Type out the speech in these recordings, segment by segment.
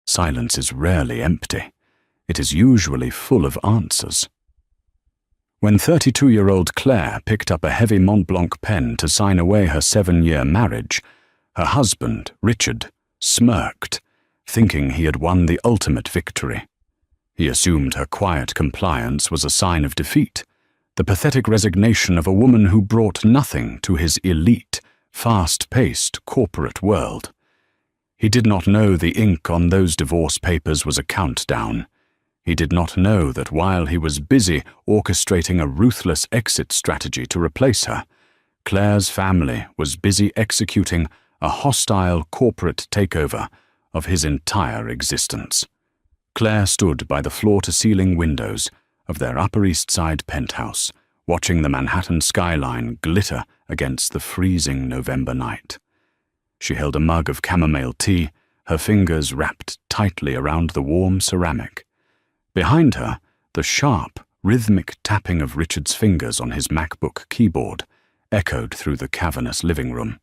Silence is rarely empty. It is usually full of answers. When 32-year-old Claire picked up a heavy Montblanc pen to sign away her 7-year marriage, her husband, Richard, smirked, thinking he had won the ultimate victory. He assumed her quiet compliance was a sign of defeat, the pathetic resignation of a woman who brought nothing to his elite, fast-paced corporate world. He did not know the ink on those divorce papers was a countdown. He did not know that while he was busy orchestrating a ruthless exit strategy to replace her, Claire's family was busy executing a hostile corporate takeover of his entire existence. Claire stood by the floor-to-ceiling windows of their Upper East Side penthouse, watching the Manhattan skyline glitter against the freezing November night. She held a mug of chamomile tea, her fingers wrapped tightly around the warm ceramic. Behind her, the sharp, rhythmic tapping of Richard's fingers on his MacBook keyboard echoed through the cavernous living room.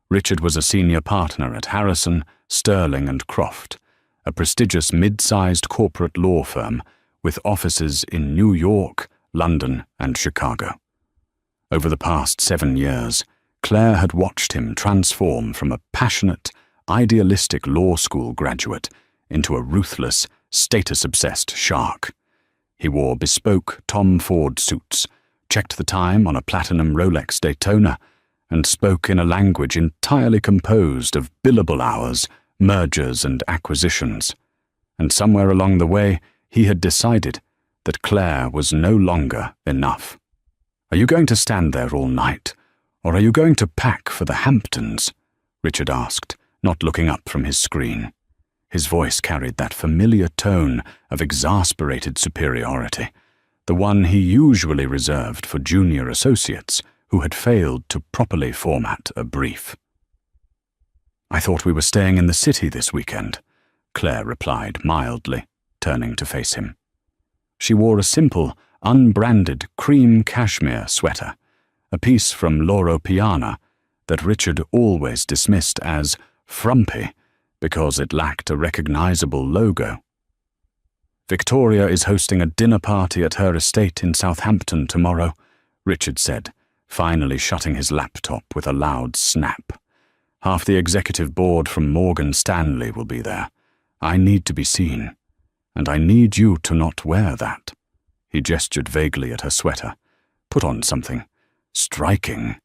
Richard was a senior partner at Harrison, Sterling and Croft, a prestigious mid-sized corporate law firm with offices in New York, London, and Chicago. Over the past 7 years, Claire had watched him transform from a passionate, idealistic law school graduate into a ruthless, status-obsessed shark. He wore bespoke Tom Ford suits, checked the time on a platinum Rolex Daytona, and spoke in a language entirely composed of billable hours, mergers and acquisitions. And somewhere along the way, he had decided that Claire was no longer enough. "Are you going to stand there all night, or are you going to pack for the Hamptons?" Richard asked, not looking up from his screen. His voice carried that familiar tone of exasperated superiority, the one he usually reserved for junior associates who had failed to properly format a brief. "I thought we were staying in the city this weekend," Claire replied mildly, turning to face him. She wore a simple, unbranded cream cashmere sweater, a piece from Loro Piana that Richard always dismissed as frumpy because it lacked a recognizable logo. "Victoria is hosting a dinner party at her estate in Southampton tomorrow," Richard said, finally shutting his laptop with a loud snap. "Half the executive board from Morgan Stanley will be there. I need to be seen, and I need you to not wear that." He gestured vaguely at her sweater. "Put on something striking,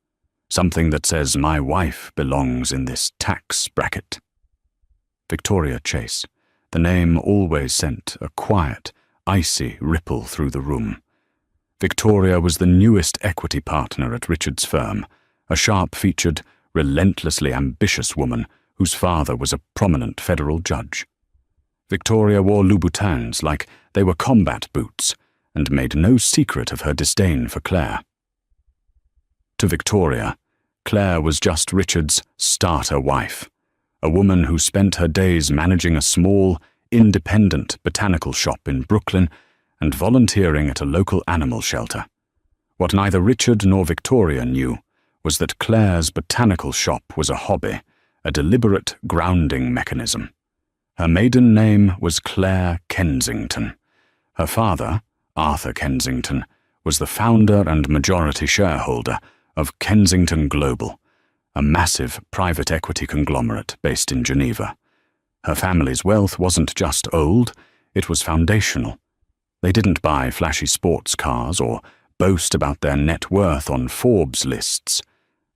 something that says my wife belongs in this tax bracket." Victoria Chase. The name always sent a quiet, icy ripple through the room. Victoria was the newest equity partner at Richard's firm, a sharp-featured, relentlessly ambitious woman whose father was a prominent federal judge. Victoria wore Louboutins like they were combat boots and made no secret of her disdain for Claire. To Victoria, Claire was just Richard's starter wife, a woman who spent her days managing a small, independent botanical shop in Brooklyn and volunteering at a local animal shelter. What neither Richard nor Victoria knew was that Claire's botanical shop was a hobby, a deliberate grounding mechanism. Her maiden name was Claire Kensington. Her father, Arthur Kensington, was the founder and majority shareholder of Kensington Global, a massive private equity conglomerate based in Geneva. Her family's wealth wasn't just old, it was foundational. They didn't buy flashy sports cars or boast about their net worth on Forbes lists.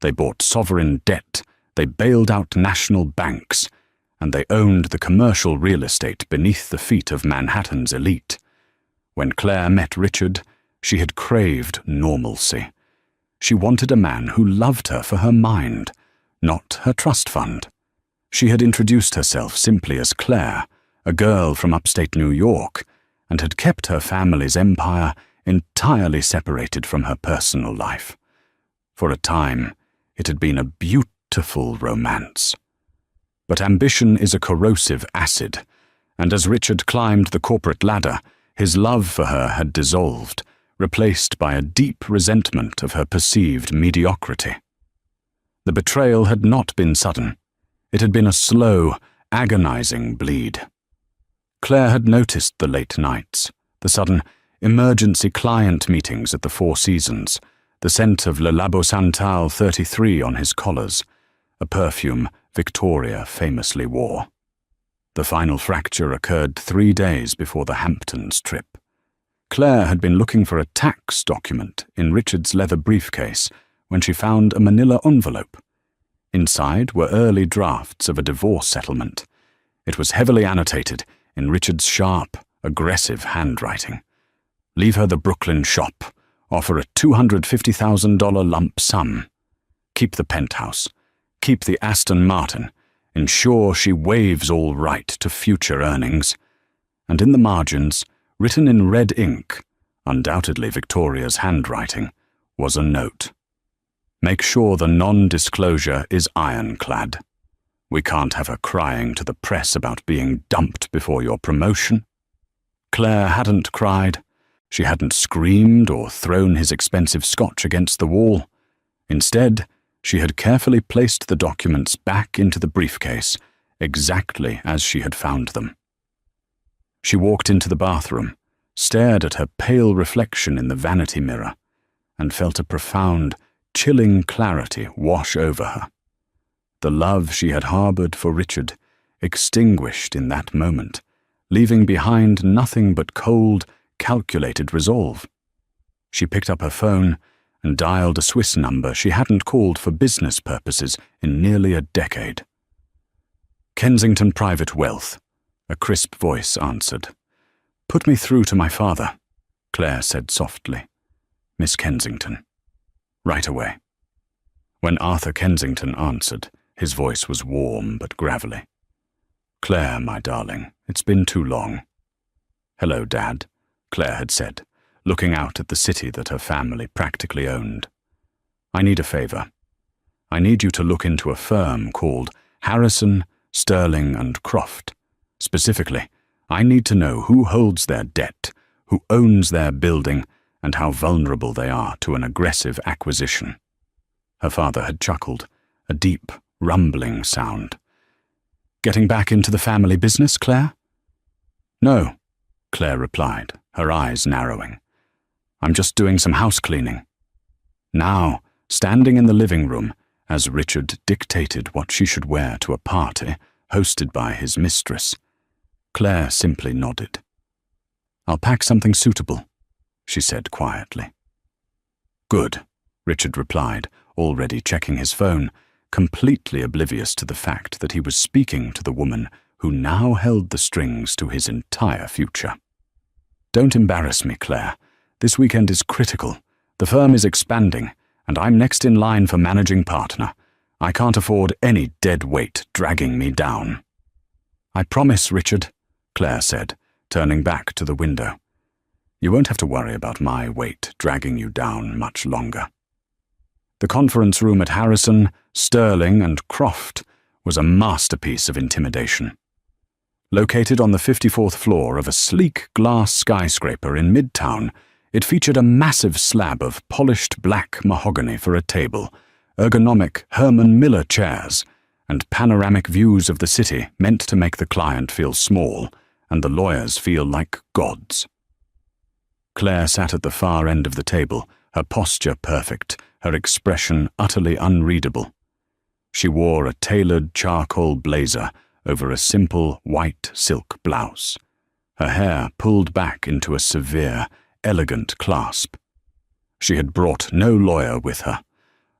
They bought sovereign debt, they bailed out national banks, and they owned the commercial real estate beneath the feet of Manhattan's elite. When Claire met Richard, she had craved normalcy. She wanted a man who loved her for her mind, not her trust fund. She had introduced herself simply as Claire, a girl from upstate New York, and had kept her family's empire entirely separated from her personal life. For a time, it had been a beautiful romance. But ambition is a corrosive acid, and as Richard climbed the corporate ladder, his love for her had dissolved, replaced by a deep resentment of her perceived mediocrity. The betrayal had not been sudden. It had been a slow, agonizing bleed. Claire had noticed the late nights, the sudden emergency client meetings at the Four Seasons, the scent of Le Labo Santal 33 on his collars, a perfume Victoria famously wore. The final fracture occurred 3 days before the Hamptons trip. Claire had been looking for a tax document in Richard's leather briefcase when she found a manila envelope. Inside were early drafts of a divorce settlement. It was heavily annotated in Richard's sharp, aggressive handwriting. Leave her the Brooklyn shop. Offer a $250,000 lump sum. Keep the penthouse. Keep the Aston Martin. Ensure she waives all right to future earnings. And in the margins, written in red ink, undoubtedly Victoria's handwriting, was a note. Make sure the non-disclosure is ironclad. We can't have her crying to the press about being dumped before your promotion. Claire hadn't cried. She hadn't screamed or thrown his expensive scotch against the wall. Instead, she had carefully placed the documents back into the briefcase, exactly as she had found them. She walked into the bathroom, stared at her pale reflection in the vanity mirror, and felt a profound, chilling clarity wash over her. The love she had harbored for Richard extinguished in that moment, leaving behind nothing but cold, calculated resolve. She picked up her phone and dialed a Swiss number she hadn't called for business purposes in nearly a decade. Kensington Private Wealth, a crisp voice answered. Put me through to my father, Claire said softly. Miss Kensington. Right away. When Arthur Kensington answered, his voice was warm but gravelly. Claire, my darling, it's been too long. Hello, Dad, Claire had said, looking out at the city that her family practically owned. I need a favor. I need you to look into a firm called Harrison, Sterling and Croft. Specifically, I need to know who holds their debt, who owns their building, and how vulnerable they are to an aggressive acquisition. Her father had chuckled, a deep, rumbling sound. Getting back into the family business, Claire? No, Claire replied, her eyes narrowing. I'm just doing some house cleaning. Now, standing in the living room, as Richard dictated what she should wear to a party hosted by his mistress, Claire simply nodded. I'll pack something suitable, she said quietly. Good, Richard replied, already checking his phone, completely oblivious to the fact that he was speaking to the woman who now held the strings to his entire future. Don't embarrass me, Claire. This weekend is critical. The firm is expanding, and I'm next in line for managing partner. I can't afford any dead weight dragging me down. I promise, Richard, Claire said, turning back to the window. You won't have to worry about my weight dragging you down much longer. The conference room at Harrison, Sterling and Croft was a masterpiece of intimidation. Located on the 54th floor of a sleek glass skyscraper in Midtown, it featured a massive slab of polished black mahogany for a table, ergonomic Herman Miller chairs, and panoramic views of the city meant to make the client feel small and the lawyers feel like gods. Claire sat at the far end of the table, her posture perfect, her expression utterly unreadable. She wore a tailored charcoal blazer over a simple white silk blouse, her hair pulled back into a severe, elegant clasp. She had brought no lawyer with her.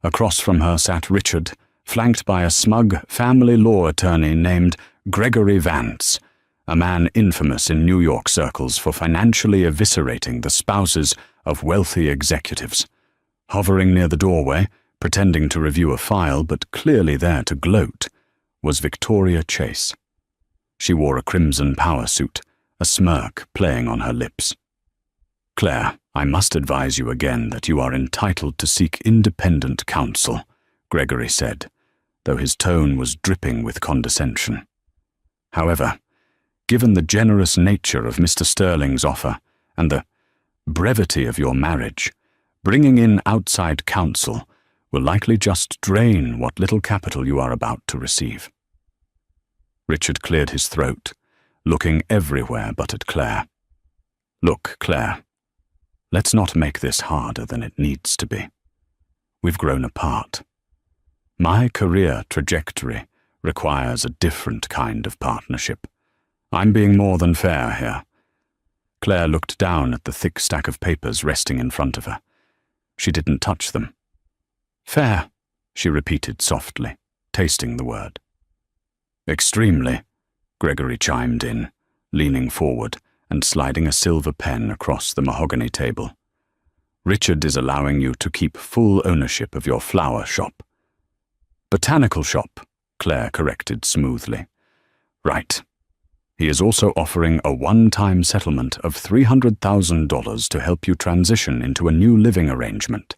Across from her sat Richard, flanked by a smug family law attorney named Gregory Vance, a man infamous in New York circles for financially eviscerating the spouses of wealthy executives. Hovering near the doorway, pretending to review a file but clearly there to gloat, was Victoria Chase. She wore a crimson power suit, a smirk playing on her lips. Claire, I must advise you again that you are entitled to seek independent counsel, Gregory said, though his tone was dripping with condescension. However, given the generous nature of Mr. Sterling's offer and the brevity of your marriage, bringing in outside counsel will likely just drain what little capital you are about to receive. Richard cleared his throat, looking everywhere but at Claire. "Look, Claire, let's not make this harder than it needs to be. We've grown apart. My career trajectory requires a different kind of partnership. I'm being more than fair here." Claire looked down at the thick stack of papers resting in front of her. She didn't touch them. "Fair," she repeated softly, tasting the word. "Extremely," Gregory chimed in, leaning forward and sliding a silver pen across the mahogany table. "Richard is allowing you to keep full ownership of your flower shop." "Botanical shop," Claire corrected smoothly. "Right. He is also offering a one-time settlement of $300,000 to help you transition into a new living arrangement.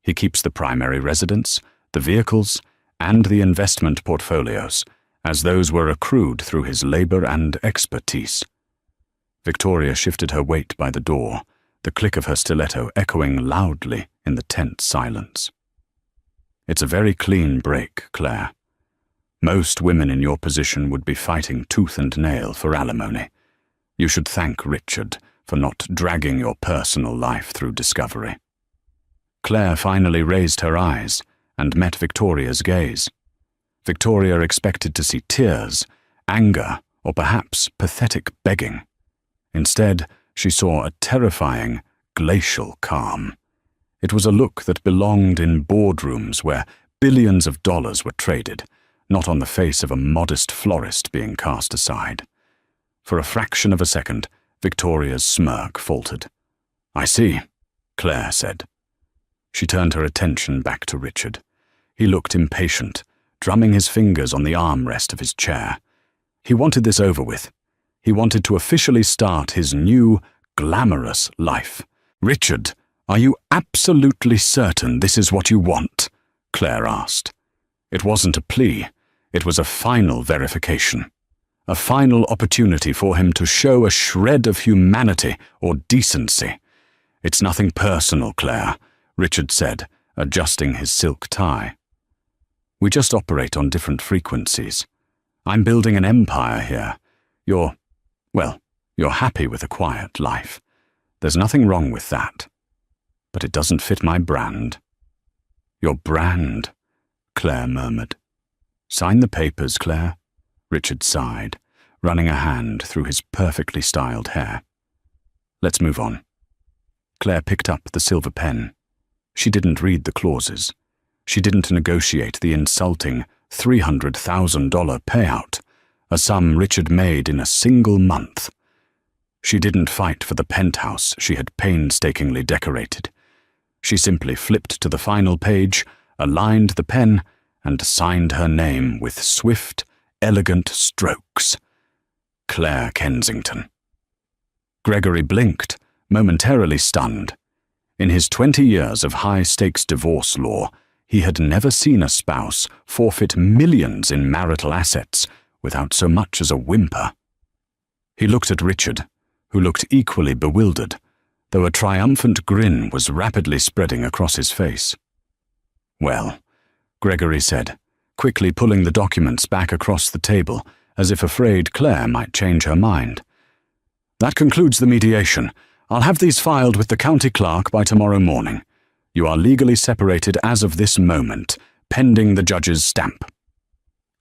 He keeps the primary residence, the vehicles, and the investment portfolios, as those were accrued through his labor and expertise." Victoria shifted her weight by the door, the click of her stiletto echoing loudly in the tense silence. "It's a very clean break, Claire. Most women in your position would be fighting tooth and nail for alimony. You should thank Richard for not dragging your personal life through discovery." Claire finally raised her eyes and met Victoria's gaze. Victoria expected to see tears, anger, or perhaps pathetic begging. Instead, she saw a terrifying, glacial calm. It was a look that belonged in boardrooms where billions of dollars were traded, not on the face of a modest florist being cast aside. For a fraction of a second, Victoria's smirk faltered. "I see," Claire said. She turned her attention back to Richard. He looked impatient, drumming his fingers on the armrest of his chair. He wanted this over with. He wanted to officially start his new, glamorous life. "Richard, are you absolutely certain this is what you want?" Claire asked. It wasn't a plea. It was a final verification. A final opportunity for him to show a shred of humanity or decency. "It's nothing personal, Claire," Richard said, adjusting his silk tie. "We just operate on different frequencies. I'm building an empire here. You're happy with a quiet life. There's nothing wrong with that. But it doesn't fit my brand." "Your brand?" Claire murmured. "Sign the papers, Claire," Richard sighed, running a hand through his perfectly styled hair. "Let's move on." Claire picked up the silver pen. She didn't read the clauses. She didn't negotiate the insulting $300,000 payout, a sum Richard made in a single month. She didn't fight for the penthouse she had painstakingly decorated. She simply flipped to the final page, aligned the pen, and signed her name with swift, elegant strokes. Claire Kensington. Gregory blinked, momentarily stunned. In his 20 years of high-stakes divorce law, he had never seen a spouse forfeit millions in marital assets without so much as a whimper. He looked at Richard, who looked equally bewildered, though a triumphant grin was rapidly spreading across his face. "Well," Gregory said, quickly pulling the documents back across the table, as if afraid Claire might change her mind. "That concludes the mediation. I'll have these filed with the county clerk by tomorrow morning. You are legally separated as of this moment, pending the judge's stamp."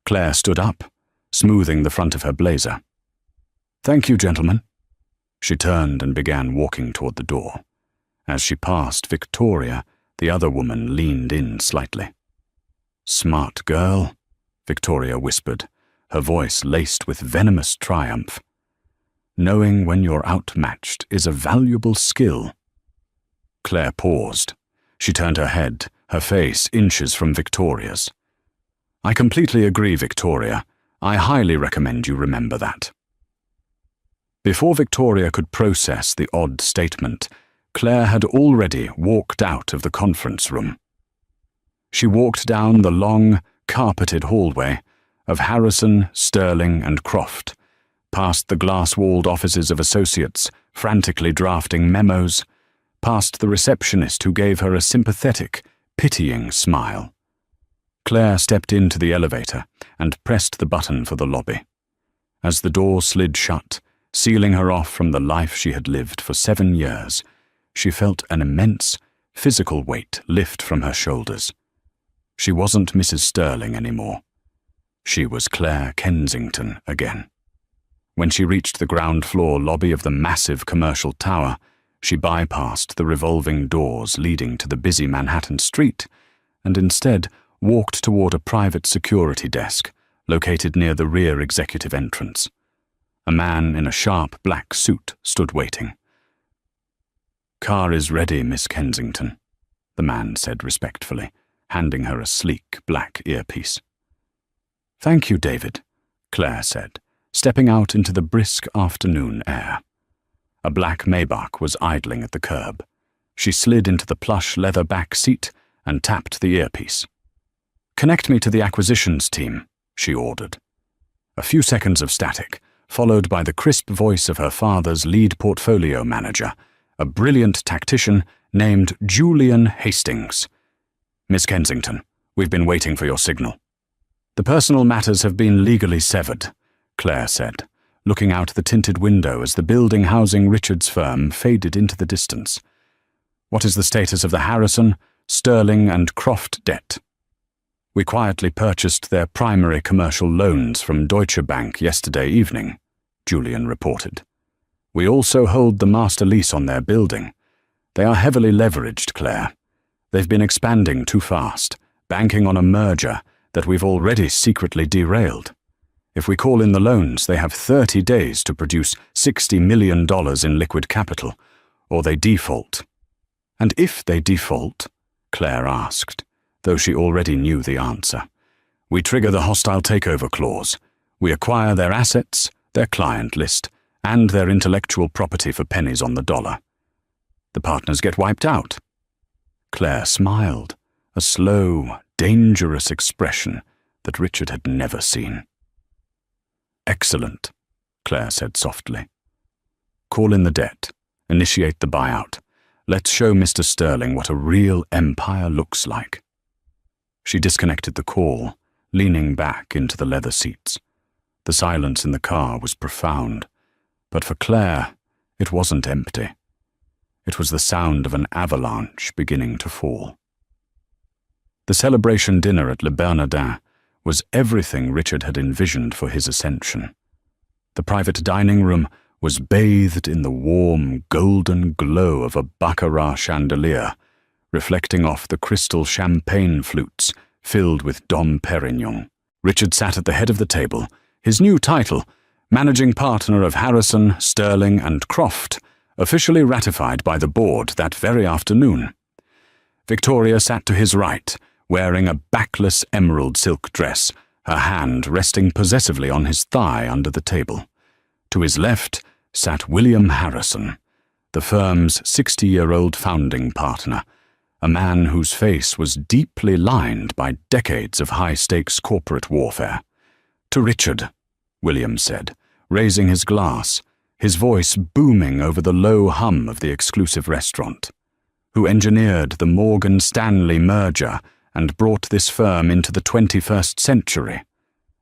Claire stood up, smoothing the front of her blazer. "Thank you, gentlemen." She turned and began walking toward the door. As she passed Victoria, the other woman leaned in slightly. "Smart girl," Victoria whispered, her voice laced with venomous triumph. "Knowing when you're outmatched is a valuable skill." Claire paused. She turned her head, her face inches from Victoria's. "I completely agree, Victoria. I highly recommend you remember that." Before Victoria could process the odd statement, Claire had already walked out of the conference room. She walked down the long, carpeted hallway of Harrison, Sterling, and Croft, past the glass-walled offices of associates frantically drafting memos, past the receptionist who gave her a sympathetic, pitying smile. Claire stepped into the elevator and pressed the button for the lobby. As the door slid shut, sealing her off from the life she had lived for 7 years, she felt an immense, physical weight lift from her shoulders. She wasn't Mrs. Sterling anymore. She was Claire Kensington again. When she reached the ground floor lobby of the massive commercial tower, she bypassed the revolving doors leading to the busy Manhattan street and instead walked toward a private security desk located near the rear executive entrance. A man in a sharp black suit stood waiting. "Car is ready, Miss Kensington," the man said respectfully, handing her a sleek black earpiece. "Thank you, David," Claire said, stepping out into the brisk afternoon air. A black Maybach was idling at the curb. She slid into the plush leather back seat and tapped the earpiece. "Connect me to the acquisitions team," she ordered. A few seconds of static, followed by the crisp voice of her father's lead portfolio manager, a brilliant tactician named Julian Hastings. "Miss Kensington, we've been waiting for your signal." "The personal matters have been legally severed," Claire said, looking out the tinted window as the building housing Richard's firm faded into the distance. "What is the status of the Harrison, Sterling and Croft debt?" "We quietly purchased their primary commercial loans from Deutsche Bank yesterday evening," Julian reported. "We also hold the master lease on their building. They are heavily leveraged, Claire. They've been expanding too fast, banking on a merger that we've already secretly derailed. If we call in the loans, they have 30 days to produce $60 million in liquid capital, or they default." "And if they default?" Claire asked, though she already knew the answer. "We trigger the hostile takeover clause. We acquire their assets, their client list, and their intellectual property for pennies on the dollar. The partners get wiped out." Claire smiled, a slow, dangerous expression that Richard had never seen. "Excellent," Claire said softly. "Call in the debt. Initiate the buyout. Let's show Mr. Sterling what a real empire looks like." She disconnected the call, leaning back into the leather seats. The silence in the car was profound, but for Claire, it wasn't empty. It was the sound of an avalanche beginning to fall. The celebration dinner at Le Bernardin was everything Richard had envisioned for his ascension. The private dining room was bathed in the warm, golden glow of a baccarat chandelier, reflecting off the crystal champagne flutes filled with Dom Perignon. Richard sat at the head of the table, his new title, managing partner of Harrison, Sterling and Croft, officially ratified by the board that very afternoon. Victoria sat to his right, wearing a backless emerald silk dress, her hand resting possessively on his thigh under the table. To his left sat William Harrison, the firm's 60-year-old founding partner, a man whose face was deeply lined by decades of high-stakes corporate warfare. "To Richard," William said, raising his glass, his voice booming over the low hum of the exclusive restaurant, "who engineered the Morgan Stanley merger and brought this firm into the 21st century.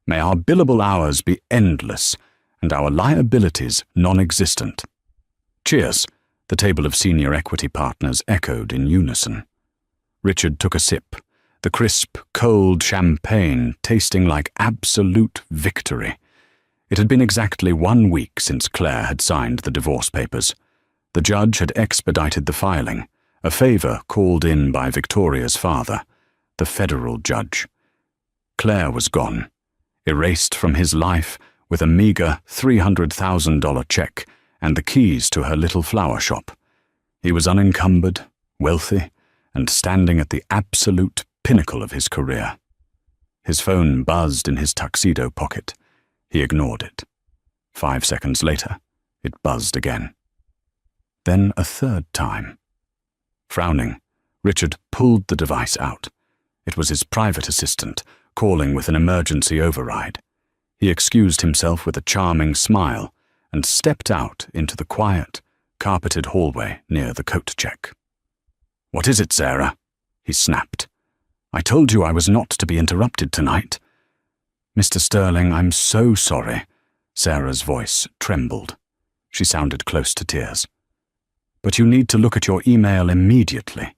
May our billable hours be endless and our liabilities non-existent." "Cheers," the table of senior equity partners echoed in unison. Richard took a sip, the crisp, cold champagne tasting like absolute victory. It had been exactly 1 week since Claire had signed the divorce papers. The judge had expedited the filing, a favor called in by Victoria's father, the federal judge. Claire was gone, erased from his life with a meager $300,000 check and the keys to her little flower shop. He was unencumbered, wealthy, and standing at the absolute pinnacle of his career. His phone buzzed in his tuxedo pocket. He ignored it. 5 seconds later, it buzzed again. Then a third time. Frowning, Richard pulled the device out. It was his private assistant, calling with an emergency override. He excused himself with a charming smile and stepped out into the quiet, carpeted hallway near the coat check. "What is it, Sarah?" he snapped. "I told you I was not to be interrupted tonight." "Mr. Sterling, I'm so sorry. Sarah's voice trembled. She sounded close to tears. "But you need to look at your email immediately.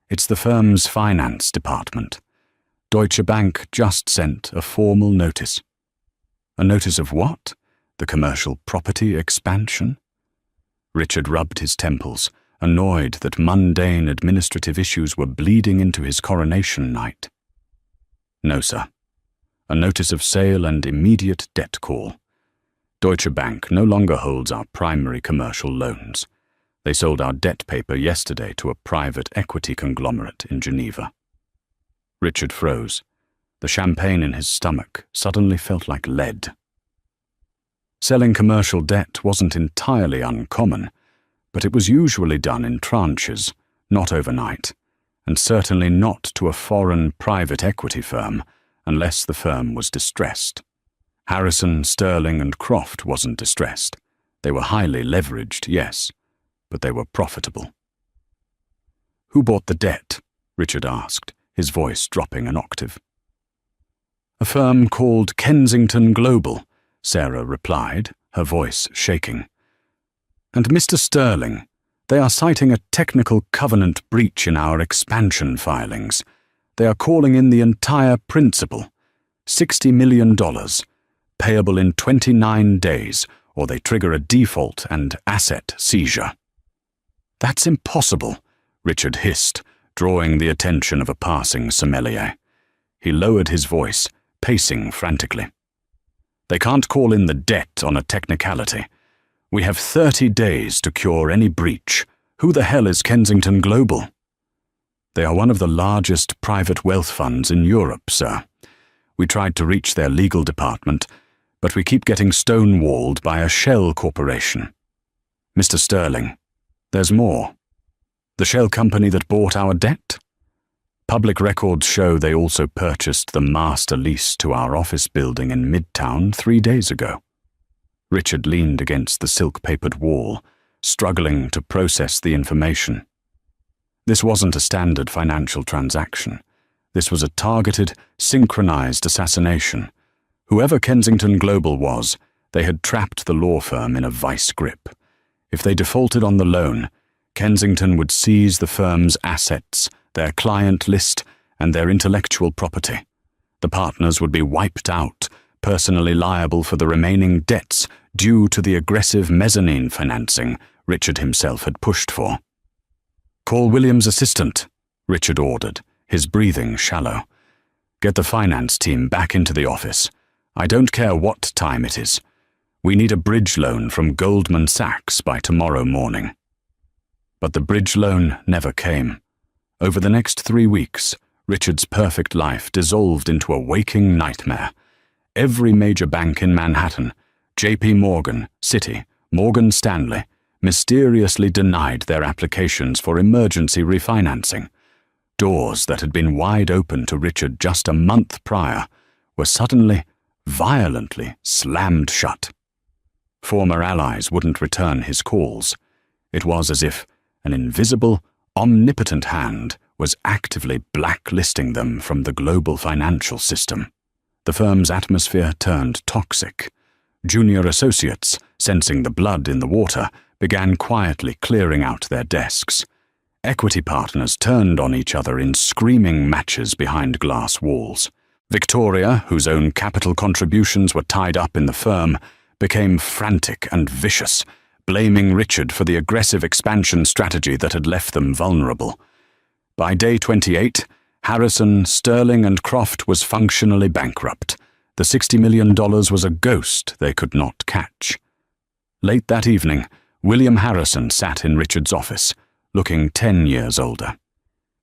It's the firm's finance department. Deutsche Bank just sent a formal notice." "A notice of what? The commercial property expansion?" Richard rubbed his temples, annoyed that mundane administrative issues were bleeding into his coronation night. "No, sir. A notice of sale and immediate debt call. Deutsche Bank no longer holds our primary commercial loans. They sold our debt paper yesterday to a private equity conglomerate in Geneva." Richard froze. The champagne in his stomach suddenly felt like lead. Selling commercial debt wasn't entirely uncommon, but it was usually done in tranches, not overnight, and certainly not to a foreign private equity firm unless the firm was distressed. Harrison, Sterling, and Croft wasn't distressed. They were highly leveraged, yes, but they were profitable. "Who bought the debt?" Richard asked, his voice dropping an octave. "A firm called Kensington Global," Sarah replied, her voice shaking. "And Mr. Sterling, they are citing a technical covenant breach in our expansion filings. They are calling in the entire principal, $60 million, payable in 29 days, or they trigger a default and asset seizure." "That's impossible," Richard hissed, drawing the attention of a passing sommelier. He lowered his voice, pacing frantically. "They can't call in the debt on a technicality. We have 30 days to cure any breach. Who the hell is Kensington Global?" "They are one of the largest private wealth funds in Europe, sir. We tried to reach their legal department, but we keep getting stonewalled by a shell corporation. Mr. Sterling, there's more. The shell company that bought our debt? Public records show they also purchased the master lease to our office building in Midtown 3 days ago." Richard leaned against the silk-papered wall, struggling to process the information. This wasn't a standard financial transaction. This was a targeted, synchronized assassination. Whoever Kensington Global was, they had trapped the law firm in a vice grip. If they defaulted on the loan, Kensington would seize the firm's assets, their client list, and their intellectual property. The partners would be wiped out, personally liable for the remaining debts due to the aggressive mezzanine financing Richard himself had pushed for. "Call William's assistant," Richard ordered, his breathing shallow. "Get the finance team back into the office. I don't care what time it is. We need a bridge loan from Goldman Sachs by tomorrow morning." But the bridge loan never came. Over the next 3 weeks, Richard's perfect life dissolved into a waking nightmare. Every major bank in Manhattan, JP Morgan, Citi, Morgan Stanley, mysteriously denied their applications for emergency refinancing. Doors that had been wide open to Richard just a month prior were suddenly, violently slammed shut. Former allies wouldn't return his calls. It was as if an invisible, omnipotent hand was actively blacklisting them from the global financial system. The firm's atmosphere turned toxic. Junior associates, sensing the blood in the water, began quietly clearing out their desks. Equity partners turned on each other in screaming matches behind glass walls. Victoria, whose own capital contributions were tied up in the firm, became frantic and vicious, blaming Richard for the aggressive expansion strategy that had left them vulnerable. By day 28, Harrison, Sterling, and Croft was functionally bankrupt. The $60 million was a ghost they could not catch. Late that evening, William Harrison sat in Richard's office, looking 10 years older.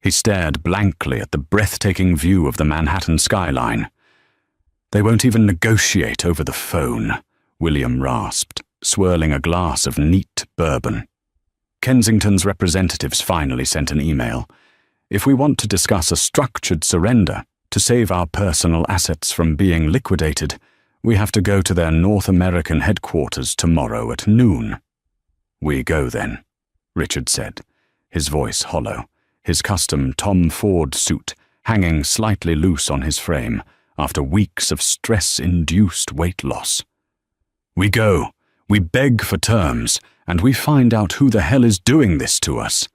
He stared blankly at the breathtaking view of the Manhattan skyline. "They won't even negotiate over the phone," William rasped, swirling a glass of neat bourbon. Kensington's representatives finally sent an email. "If we want to discuss a structured surrender to save our personal assets from being liquidated, we have to go to their North American headquarters tomorrow at noon." "We go then," Richard said, his voice hollow, his custom Tom Ford suit hanging slightly loose on his frame after weeks of stress-induced weight loss. We go, we beg for terms, and we find out who the hell is doing this to us.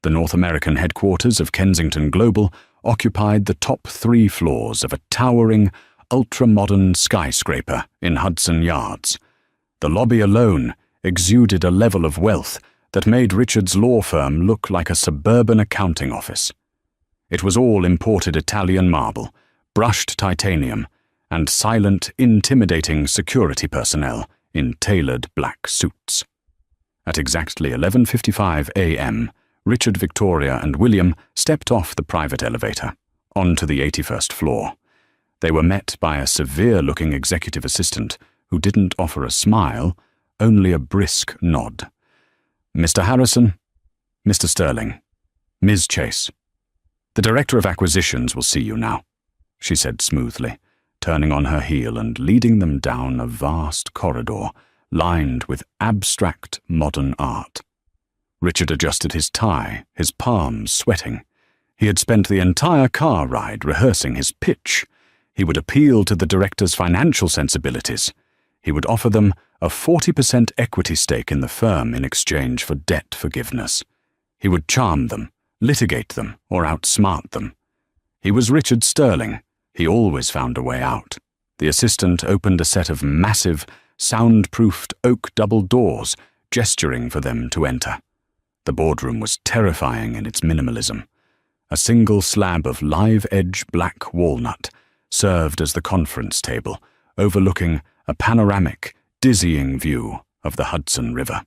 The North American headquarters of Kensington Global occupied the top 3 floors of a towering, ultra-modern skyscraper in Hudson Yards. The lobby alone exuded a level of wealth that made Richard's law firm look like a suburban accounting office. It was all imported Italian marble, brushed titanium, and silent, intimidating security personnel in tailored black suits. At exactly 11:55 a.m., Richard, Victoria, and William stepped off the private elevator, onto the 81st floor. They were met by a severe-looking executive assistant who didn't offer a smile, only a brisk nod. Mr. Harrison, Mr. Sterling, Ms. Chase. The Director of Acquisitions will see you now, she said smoothly, turning on her heel and leading them down a vast corridor lined with abstract modern art. Richard adjusted his tie, his palms sweating. He had spent the entire car ride rehearsing his pitch. He would appeal to the director's financial sensibilities. He would offer them a 40% equity stake in the firm in exchange for debt forgiveness. He would charm them, litigate them, or outsmart them. He was Richard Sterling. He always found a way out. The assistant opened a set of massive, soundproofed oak double doors, gesturing for them to enter. The boardroom was terrifying in its minimalism. A single slab of live-edge black walnut served as the conference table, overlooking a panoramic, dizzying view of the Hudson River.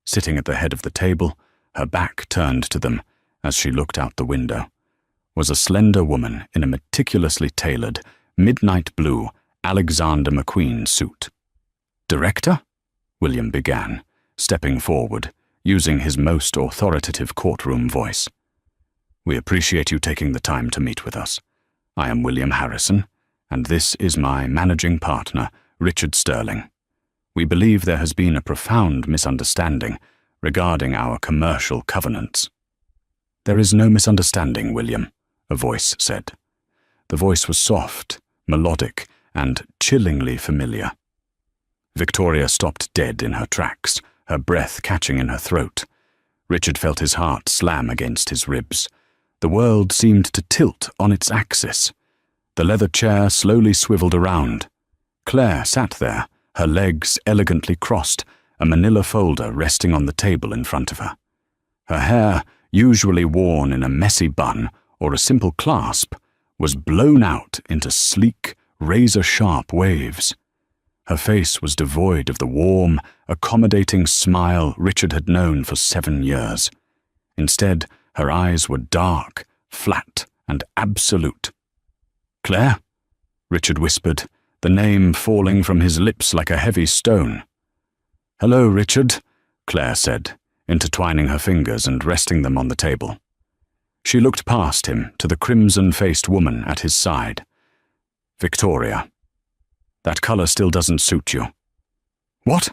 Sitting at the head of the table, her back turned to them as she looked out the window, was a slender woman in a meticulously tailored, midnight blue Alexander McQueen suit. "Director?" William began, stepping forward, using his most authoritative courtroom voice. "We appreciate you taking the time to meet with us. I am William Harrison, and this is my managing partner, Richard Sterling. We believe there has been a profound misunderstanding regarding our commercial covenants." "There is no misunderstanding, William," a voice said. The voice was soft, melodic, and chillingly familiar. Victoria stopped dead in her tracks, her breath catching in her throat. Richard felt his heart slam against his ribs. The world seemed to tilt on its axis. The leather chair slowly swiveled around. Claire sat there, her legs elegantly crossed, a manila folder resting on the table in front of her. Her hair, usually worn in a messy bun or a simple clasp, was blown out into sleek, razor-sharp waves. Her face was devoid of the warm, accommodating smile Richard had known for 7 years. Instead, her eyes were dark, flat, and absolute. "Claire?" Richard whispered, the name falling from his lips like a heavy stone. "Hello, Richard," Claire said, intertwining her fingers and resting them on the table. She looked past him to the crimson-faced woman at his side. "Victoria, that color still doesn't suit you." "What?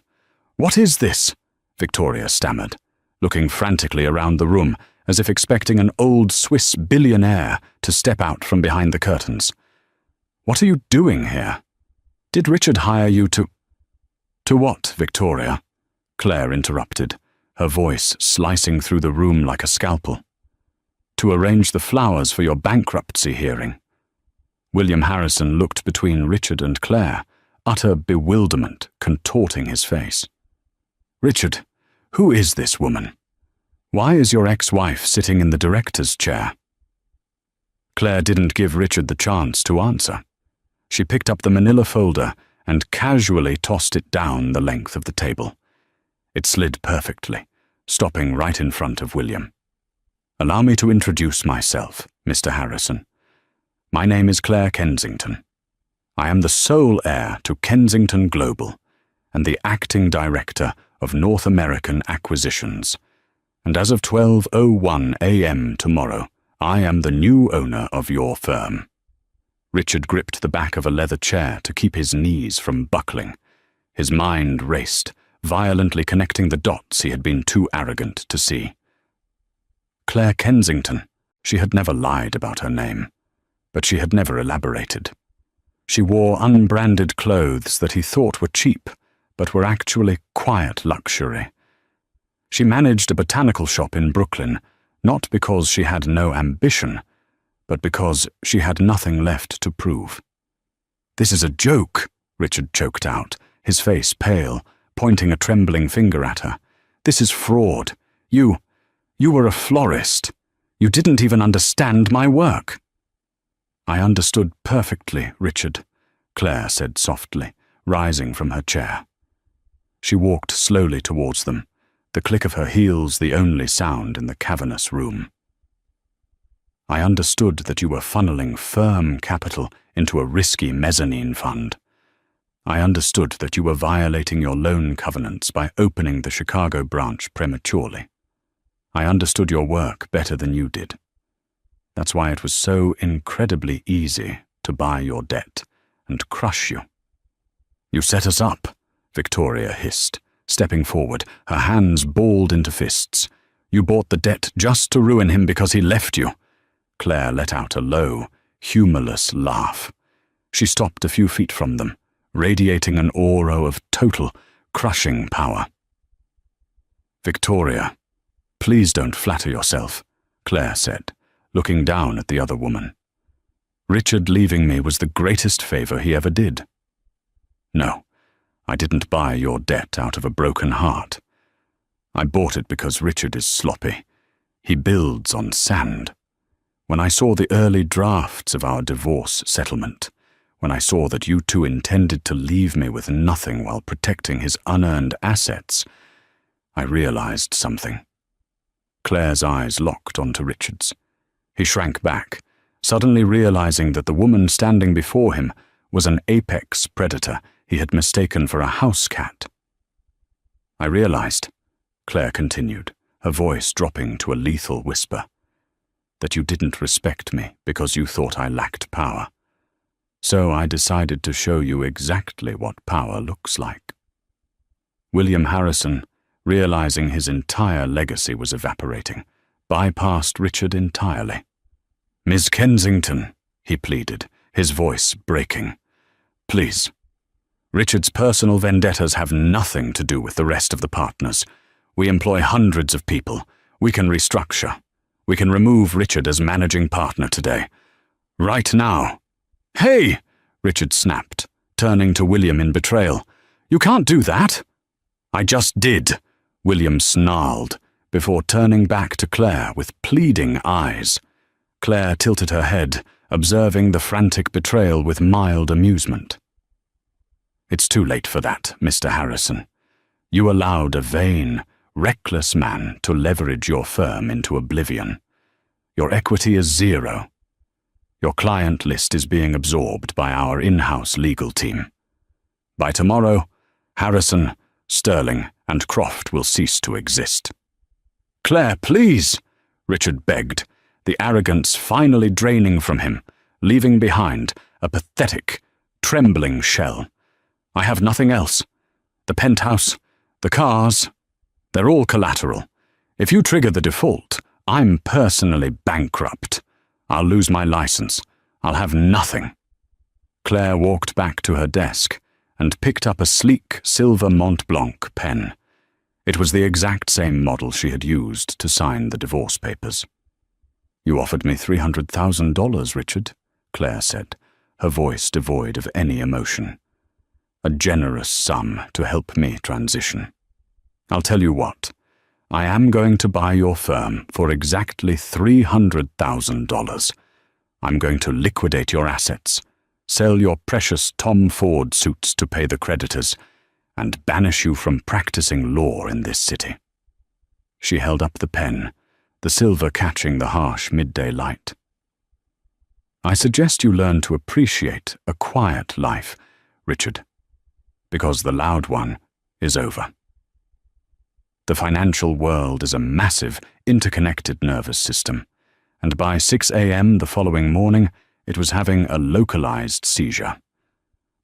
What is this?" Victoria stammered, looking frantically around the room as if expecting an old Swiss billionaire to step out from behind the curtains. "What are you doing here? Did Richard hire you to—" "To what, Victoria?" Claire interrupted, her voice slicing through the room like a scalpel. "To arrange the flowers for your bankruptcy hearing." William Harrison looked between Richard and Claire, utter bewilderment contorting his face. "Richard, who is this woman? Why is your ex-wife sitting in the director's chair?" Claire didn't give Richard the chance to answer. She picked up the manila folder and casually tossed it down the length of the table. It slid perfectly, stopping right in front of William. "Allow me to introduce myself, Mr. Harrison. My name is Claire Kensington. I am the sole heir to Kensington Global and the acting director of North American Acquisitions. And as of 12:01 a.m. tomorrow, I am the new owner of your firm." Richard gripped the back of a leather chair to keep his knees from buckling. His mind raced, violently connecting the dots he had been too arrogant to see. Claire Kensington. She had never lied about her name, but she had never elaborated. She wore unbranded clothes that he thought were cheap, but were actually quiet luxury. She managed a botanical shop in Brooklyn, not because she had no ambition, but because she had nothing left to prove. "This is a joke," Richard choked out, his face pale, pointing a trembling finger at her. "This is fraud. You were a florist. You didn't even understand my work." "I understood perfectly, Richard," Claire said softly, rising from her chair. She walked slowly towards them, the click of her heels the only sound in the cavernous room. "I understood that you were funneling firm capital into a risky mezzanine fund. I understood that you were violating your loan covenants by opening the Chicago branch prematurely. I understood your work better than you did. That's why it was so incredibly easy to buy your debt and crush you." "You set us up," Victoria hissed, stepping forward, her hands balled into fists. "You bought the debt just to ruin him because he left you." Claire let out a low, humorless laugh. She stopped a few feet from them, radiating an aura of total, crushing power. "Victoria, please don't flatter yourself," Claire said, looking down at the other woman. "Richard leaving me was the greatest favor he ever did. No, I didn't buy your debt out of a broken heart. I bought it because Richard is sloppy. He builds on sand. When I saw the early drafts of our divorce settlement, when I saw that you two intended to leave me with nothing while protecting his unearned assets, I realized something." Claire's eyes locked onto Richard's. He shrank back, suddenly realizing that the woman standing before him was an apex predator he had mistaken for a house cat. "I realized," Claire continued, her voice dropping to a lethal whisper, "that you didn't respect me because you thought I lacked power. So I decided to show you exactly what power looks like." William Harrison, realizing his entire legacy was evaporating, bypassed Richard entirely. "Miss Kensington," he pleaded, his voice breaking. "Please. Richard's personal vendettas have nothing to do with the rest of the partners. We employ hundreds of people. We can restructure. We can remove Richard as managing partner today. Right now." "Hey!" Richard snapped, turning to William in betrayal. "You can't do that." "I just did," William snarled, before turning back to Claire with pleading eyes. Claire tilted her head, observing the frantic betrayal with mild amusement. "It's too late for that, Mr. Harrison. You allowed a vain, reckless man to leverage your firm into oblivion. Your equity is zero. Your client list is being absorbed by our in-house legal team. By tomorrow, Harrison, Sterling, and Croft will cease to exist." "Claire, please," Richard begged, the arrogance finally draining from him, leaving behind a pathetic, trembling shell. "I have nothing else. The penthouse, the cars, they're all collateral. If you trigger the default, I'm personally bankrupt. I'll lose my license. I'll have nothing." Claire walked back to her desk and picked up a sleek silver Mont Blanc pen. It was the exact same model she had used to sign the divorce papers. "You offered me $300,000, Richard," Claire said, her voice devoid of any emotion. "A generous sum to help me transition. I'll tell you what, I am going to buy your firm for exactly $300,000. I'm going to liquidate your assets, sell your precious Tom Ford suits to pay the creditors, and banish you from practicing law in this city." She held up the pen, the silver catching the harsh midday light. "I suggest you learn to appreciate a quiet life, Richard, because the loud one is over." The financial world is a massive, interconnected nervous system, and by 6 a.m. the following morning, it was having a localized seizure.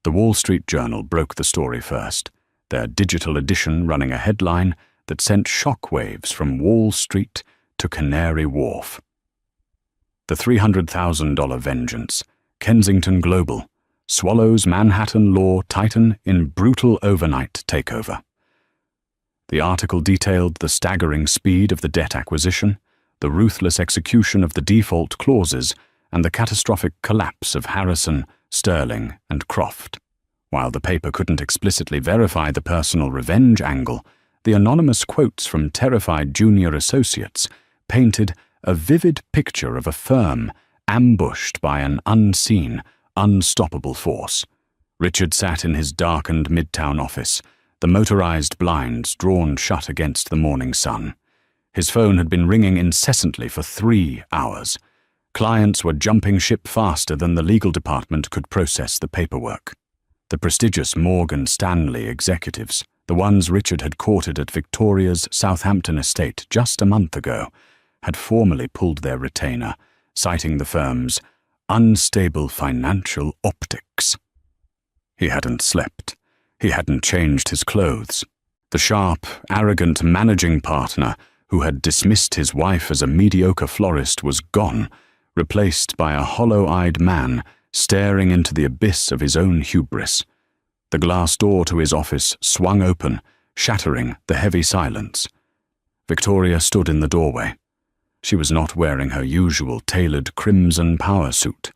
The Wall Street Journal broke the story first, their digital edition running a headline that sent shockwaves from Wall Street to Canary Wharf. The $300,000 vengeance, Kensington Global, swallows Manhattan law titan in brutal overnight takeover. The article detailed the staggering speed of the debt acquisition, the ruthless execution of the default clauses, and the catastrophic collapse of Harrison, Sterling, and Croft. While the paper couldn't explicitly verify the personal revenge angle, the anonymous quotes from terrified junior associates painted a vivid picture of a firm ambushed by an unseen, unstoppable force. Richard sat in his darkened midtown office, the motorized blinds drawn shut against the morning sun. His phone had been ringing incessantly for 3 hours. Clients were jumping ship faster than the legal department could process the paperwork. The prestigious Morgan Stanley executives, the ones Richard had courted at Victoria's Southampton estate just a month ago, had formally pulled their retainer, citing the firm's unstable financial optics. He hadn't slept. He hadn't changed his clothes. The sharp, arrogant managing partner who had dismissed his wife as a mediocre florist was gone, replaced by a hollow-eyed man staring into the abyss of his own hubris. The glass door to his office swung open, shattering the heavy silence. Victoria stood in the doorway. She was not wearing her usual tailored crimson power suit.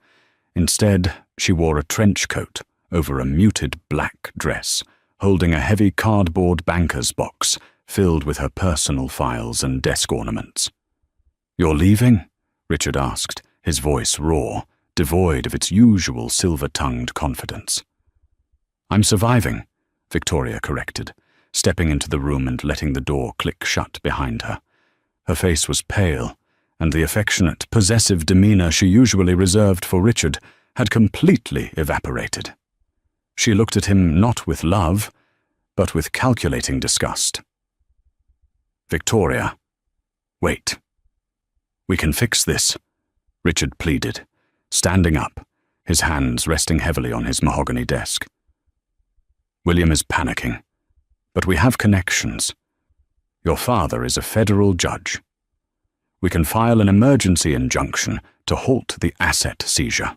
Instead, she wore a trench coat over a muted black dress, holding a heavy cardboard banker's box filled with her personal files and desk ornaments. "You're leaving?" Richard asked, his voice raw, devoid of its usual silver-tongued confidence. "I'm surviving," Victoria corrected, stepping into the room and letting the door click shut behind her. Her face was pale, and the affectionate, possessive demeanor she usually reserved for Richard had completely evaporated. She looked at him not with love, but with calculating disgust. "Victoria, wait. We can fix this," Richard pleaded, standing up, his hands resting heavily on his mahogany desk. "William is panicking, but we have connections. Your father is a federal judge. We can file an emergency injunction to halt the asset seizure.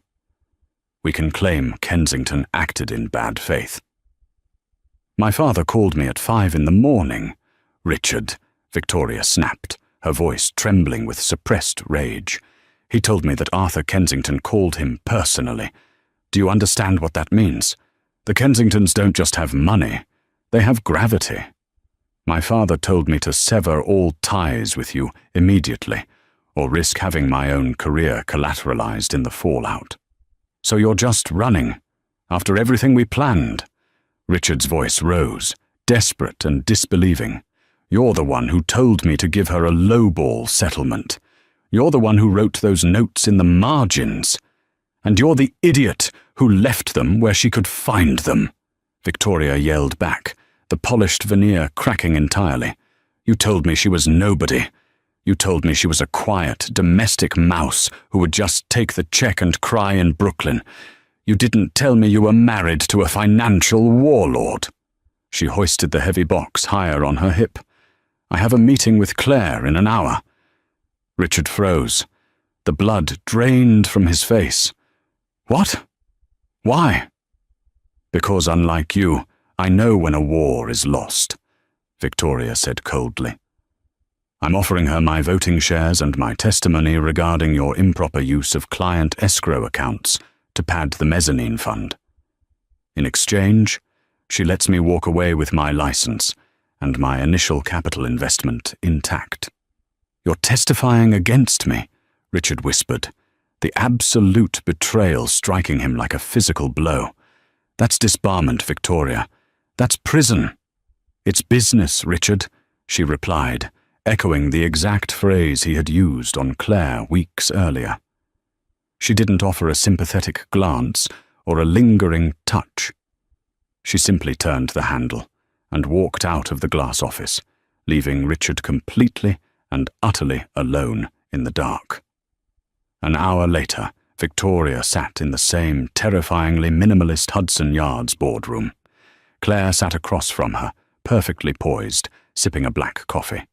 We can claim Kensington acted in bad faith." "My father called me at 5 a.m, Richard," Victoria snapped, her voice trembling with suppressed rage. "He told me that Arthur Kensington called him personally. Do you understand what that means? The Kensingtons don't just have money, they have gravity. My father told me to sever all ties with you immediately, or risk having my own career collateralized in the fallout. So you're just running, after everything we planned?" Richard's voice rose, desperate and disbelieving. "You're the one who told me to give her a lowball settlement. You're the one who wrote those notes in the margins. And you're the idiot who left them where she could find them," Victoria yelled back, the polished veneer cracking entirely. "You told me she was nobody. You told me she was a quiet, domestic mouse who would just take the check and cry in Brooklyn. You didn't tell me you were married to a financial warlord." She hoisted the heavy box higher on her hip. "I have a meeting with Claire in an hour." Richard froze. The blood drained from his face. "What? Why?" "Because unlike you, I know when a war is lost," Victoria said coldly. "I'm offering her my voting shares and my testimony regarding your improper use of client escrow accounts to pad the mezzanine fund. In exchange, she lets me walk away with my license and my initial capital investment intact." "You're testifying against me," Richard whispered, the absolute betrayal striking him like a physical blow. "That's disbarment, Victoria. That's prison." "It's business, Richard," she replied, echoing the exact phrase he had used on Claire weeks earlier. She didn't offer a sympathetic glance or a lingering touch. She simply turned the handle and walked out of the glass office, leaving Richard completely and utterly alone in the dark. An hour later, Victoria sat in the same terrifyingly minimalist Hudson Yards boardroom. Claire sat across from her, perfectly poised, sipping a black coffee.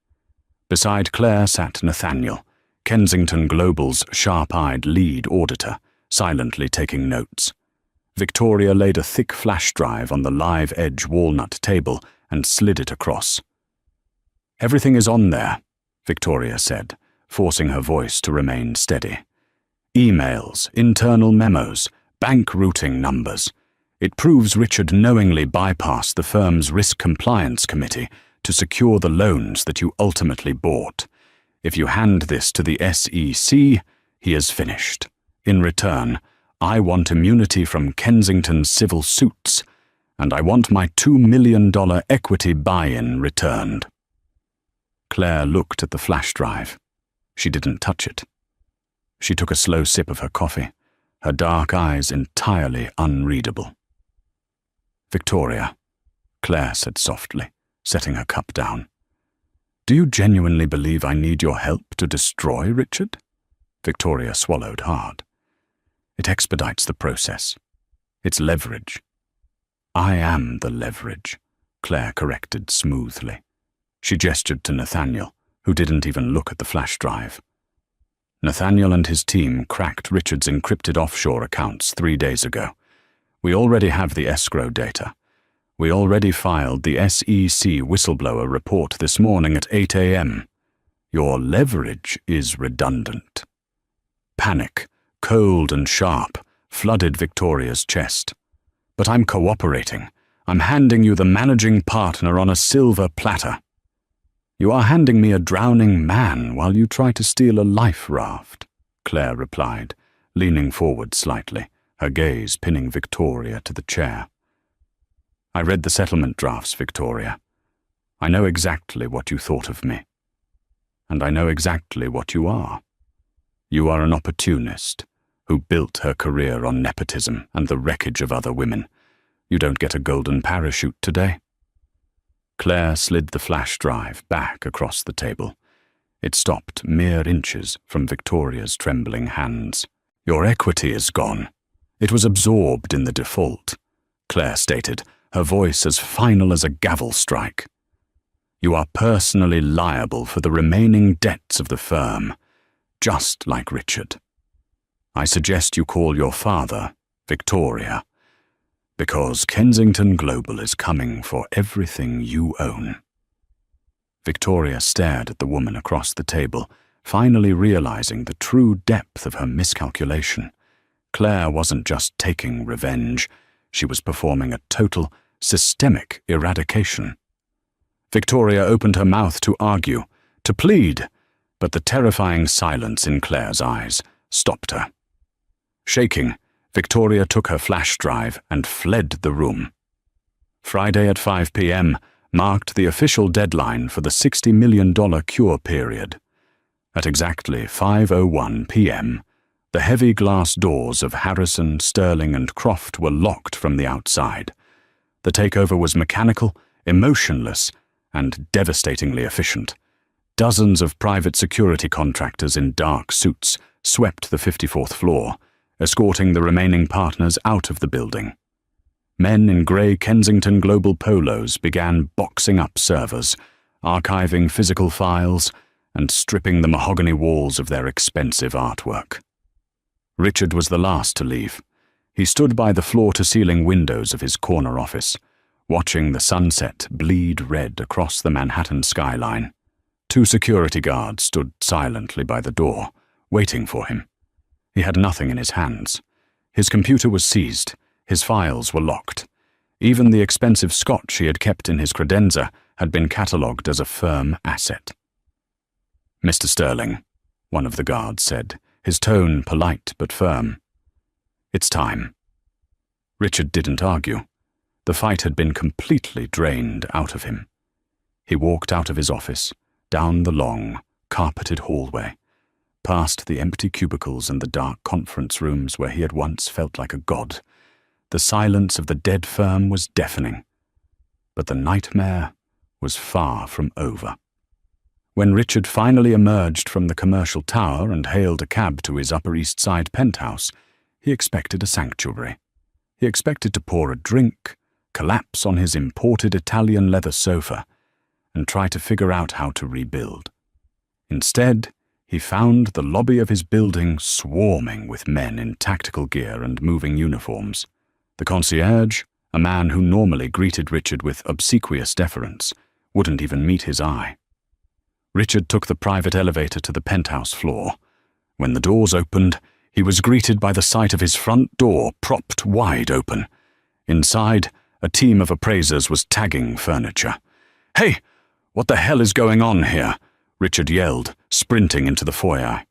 Beside Claire sat Nathaniel, Kensington Global's sharp-eyed lead auditor, silently taking notes. Victoria laid a thick flash drive on the live edge walnut table and slid it across. "Everything is on there," Victoria said, forcing her voice to remain steady. "Emails, internal memos, bank routing numbers. It proves Richard knowingly bypassed the firm's risk compliance committee to secure the loans that you ultimately bought. If you hand this to the SEC, he is finished. In return, I want immunity from Kensington's civil suits, and I want my $2 million equity buy-in returned." Claire looked at the flash drive. She didn't touch it. She took a slow sip of her coffee, her dark eyes entirely unreadable. "Victoria," Claire said softly, setting her cup down. "Do you genuinely believe I need your help to destroy Richard?" Victoria swallowed hard. "It expedites the process. It's leverage." "I am the leverage," Claire corrected smoothly. She gestured to Nathaniel, who didn't even look at the flash drive. Nathaniel and his team cracked Richard's encrypted offshore accounts 3 days ago. We already have the escrow data. We already filed the SEC whistleblower report this morning at 8 a.m. Your leverage is redundant. Panic, cold and sharp, flooded Victoria's chest. "But I'm cooperating. I'm handing you the managing partner on a silver platter." "You are handing me a drowning man while you try to steal a life raft," Claire replied, leaning forward slightly, her gaze pinning Victoria to the chair. "I read the settlement drafts, Victoria. I know exactly what you thought of me. And I know exactly what you are. You are an opportunist who built her career on nepotism and the wreckage of other women. You don't get a golden parachute today." Claire slid the flash drive back across the table. It stopped mere inches from Victoria's trembling hands. "Your equity is gone. It was absorbed in the default," Claire stated, her voice as final as a gavel strike. "You are personally liable for the remaining debts of the firm, just like Richard. I suggest you call your father, Victoria, because Kensington Global is coming for everything you own." Victoria stared at the woman across the table, finally realizing the true depth of her miscalculation. Claire wasn't just taking revenge, she was performing a total, systemic eradication. Victoria opened her mouth to argue, to plead, but the terrifying silence in Claire's eyes stopped her. Shaking, Victoria took her flash drive and fled the room. Friday at 5 p.m. marked the official deadline for the $60 million cure period. At exactly 5:01 p.m., the heavy glass doors of Harrison, Sterling, and Croft were locked from the outside. The takeover was mechanical, emotionless, and devastatingly efficient. Dozens of private security contractors in dark suits swept the 54th floor, escorting the remaining partners out of the building. Men in grey Kensington Global polos began boxing up servers, archiving physical files, and stripping the mahogany walls of their expensive artwork. Richard was the last to leave. He stood by the floor-to-ceiling windows of his corner office, watching the sunset bleed red across the Manhattan skyline. 2 security guards stood silently by the door, waiting for him. He had nothing in his hands. His computer was seized. His files were locked. Even the expensive scotch he had kept in his credenza had been catalogued as a firm asset. "Mr. Sterling," one of the guards said, his tone polite but firm. "It's time." Richard didn't argue. The fight had been completely drained out of him. He walked out of his office, down the long, carpeted hallway, past the empty cubicles and the dark conference rooms where he had once felt like a god. The silence of the dead firm was deafening, but the nightmare was far from over. When Richard finally emerged from the commercial tower and hailed a cab to his Upper East Side penthouse, he expected a sanctuary. He expected to pour a drink, collapse on his imported Italian leather sofa, and try to figure out how to rebuild. Instead, he found the lobby of his building swarming with men in tactical gear and moving uniforms. The concierge, a man who normally greeted Richard with obsequious deference, wouldn't even meet his eye. Richard took the private elevator to the penthouse floor. When the doors opened, he was greeted by the sight of his front door propped wide open. Inside, a team of appraisers was tagging furniture. "Hey, what the hell is going on here?" Richard yelled, sprinting into the foyer.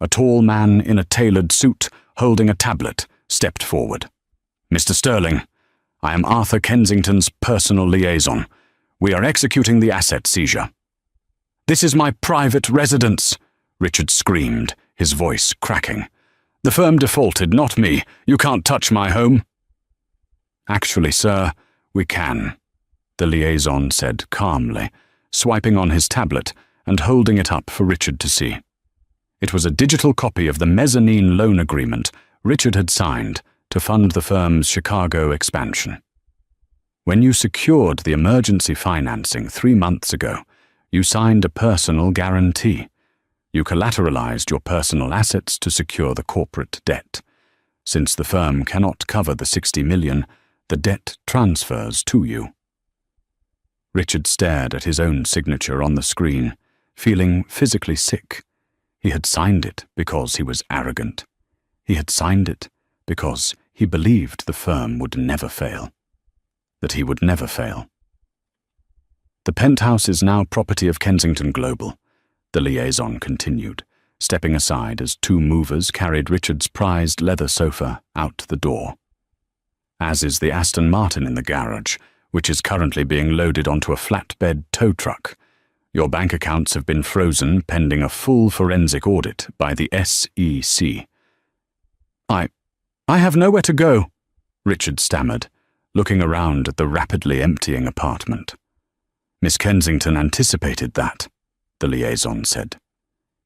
A tall man in a tailored suit, holding a tablet, stepped forward. "Mr. Sterling, I am Arthur Kensington's personal liaison. We are executing the asset seizure." "This is my private residence," Richard screamed, his voice cracking. "The firm defaulted, not me. You can't touch my home." "Actually, sir, we can," the liaison said calmly, swiping on his tablet and holding it up for Richard to see. It was a digital copy of the mezzanine loan agreement Richard had signed to fund the firm's Chicago expansion. When you secured the emergency financing 3 months ago, you signed a personal guarantee. You collateralized your personal assets to secure the corporate debt. Since the firm cannot cover the $60 million, the debt transfers to you. Richard stared at his own signature on the screen, feeling physically sick. He had signed it because he was arrogant. He had signed it because he believed the firm would never fail. That he would never fail. "The penthouse is now property of Kensington Global," the liaison continued, stepping aside as 2 movers carried Richard's prized leather sofa out the door. "As is the Aston Martin in the garage, which is currently being loaded onto a flatbed tow truck. Your bank accounts have been frozen pending a full forensic audit by the SEC. I have nowhere to go," Richard stammered, looking around at the rapidly emptying apartment. "Miss Kensington anticipated that," the liaison said.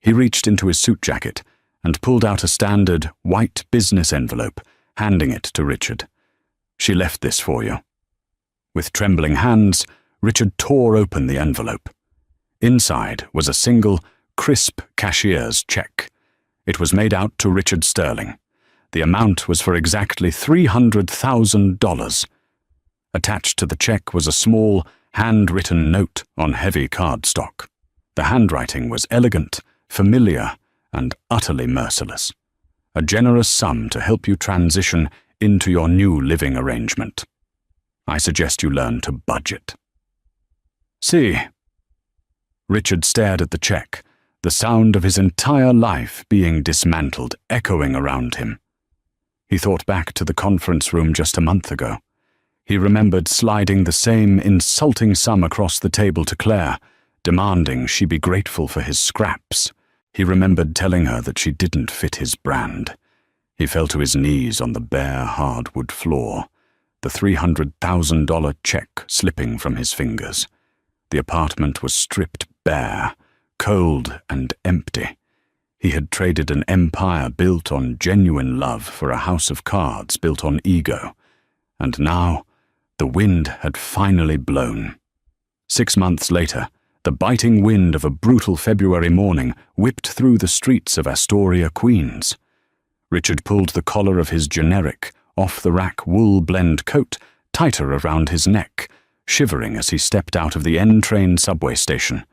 He reached into his suit jacket and pulled out a standard white business envelope, handing it to Richard. "She left this for you." With trembling hands, Richard tore open the envelope. Inside was a single, crisp cashier's check. It was made out to Richard Sterling. The amount was for exactly $300,000. Attached to the check was a small, handwritten note on heavy cardstock. The handwriting was elegant, familiar, and utterly merciless. A generous sum to help you transition into your new living arrangement. I suggest you learn to budget. See. Richard stared at the check, the sound of his entire life being dismantled echoing around him. He thought back to the conference room just a month ago. He remembered sliding the same insulting sum across the table to Claire, demanding she be grateful for his scraps. He remembered telling her that she didn't fit his brand. He fell to his knees on the bare hardwood floor, the $300,000 check slipping from his fingers. The apartment was stripped bare, cold and empty. He had traded an empire built on genuine love for a house of cards built on ego. And now, the wind had finally blown. 6 months later, the biting wind of a brutal February morning whipped through the streets of Astoria, Queens. Richard pulled the collar of his generic, off-the-rack wool blend coat tighter around his neck, shivering as he stepped out of the N-train subway station.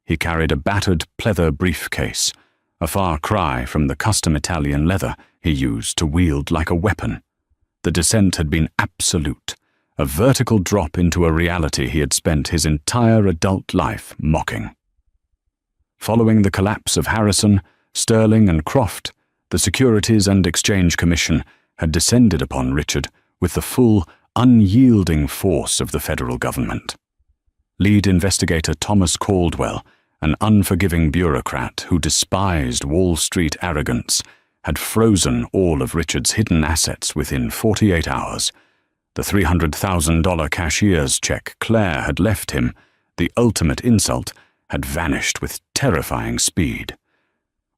He carried a battered pleather briefcase, a far cry from the custom Italian leather he used to wield like a weapon. The descent had been absolute, a vertical drop into a reality he had spent his entire adult life mocking. Following the collapse of Harrison, Sterling and Croft, the Securities and Exchange Commission had descended upon Richard with the full, unyielding force of the federal government. Lead investigator Thomas Caldwell, an unforgiving bureaucrat who despised Wall Street arrogance, had frozen all of Richard's hidden assets within 48 hours. The $300,000 cashier's check Claire had left him, the ultimate insult, had vanished with terrifying speed.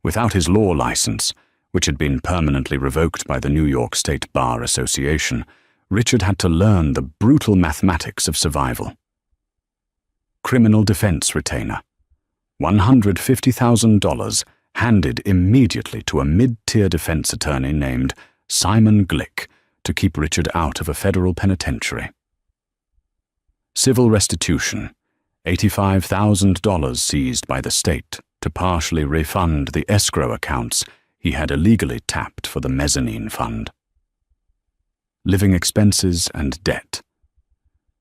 Without his law license, which had been permanently revoked by the New York State Bar Association, Richard had to learn the brutal mathematics of survival. Criminal defense retainer. $150,000 handed immediately to a mid-tier defense attorney named Simon Glick to keep Richard out of a federal penitentiary. Civil restitution, $85,000 seized by the state to partially refund the escrow accounts he had illegally tapped for the mezzanine fund. Living expenses and debt.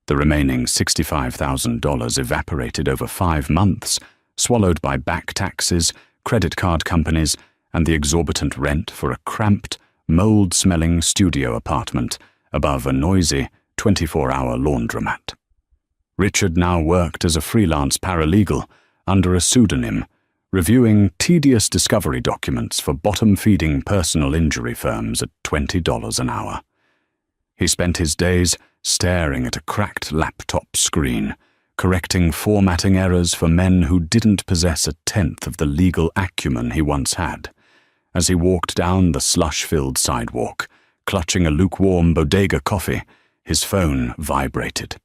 The remaining $65,000 evaporated over 5 months, swallowed by back taxes, credit card companies, and the exorbitant rent for a cramped, mold-smelling studio apartment above a noisy 24-hour laundromat. Richard now worked as a freelance paralegal under a pseudonym, reviewing tedious discovery documents for bottom-feeding personal injury firms at $20 an hour. He spent his days staring at a cracked laptop screen, correcting formatting errors for men who didn't possess a tenth of the legal acumen he once had. As he walked down the slush-filled sidewalk, clutching a lukewarm bodega coffee, his phone vibrated.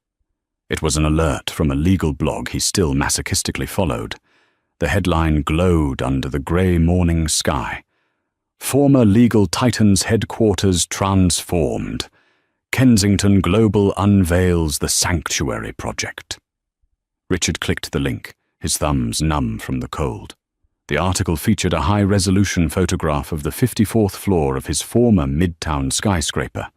It was an alert from a legal blog he still masochistically followed. The headline glowed under the grey morning sky. Former Legal Titans headquarters transformed. Kensington Global unveils the Sanctuary Project. Richard clicked the link, his thumbs numb from the cold. The article featured a high-resolution photograph of the 54th floor of his former Midtown skyscraper.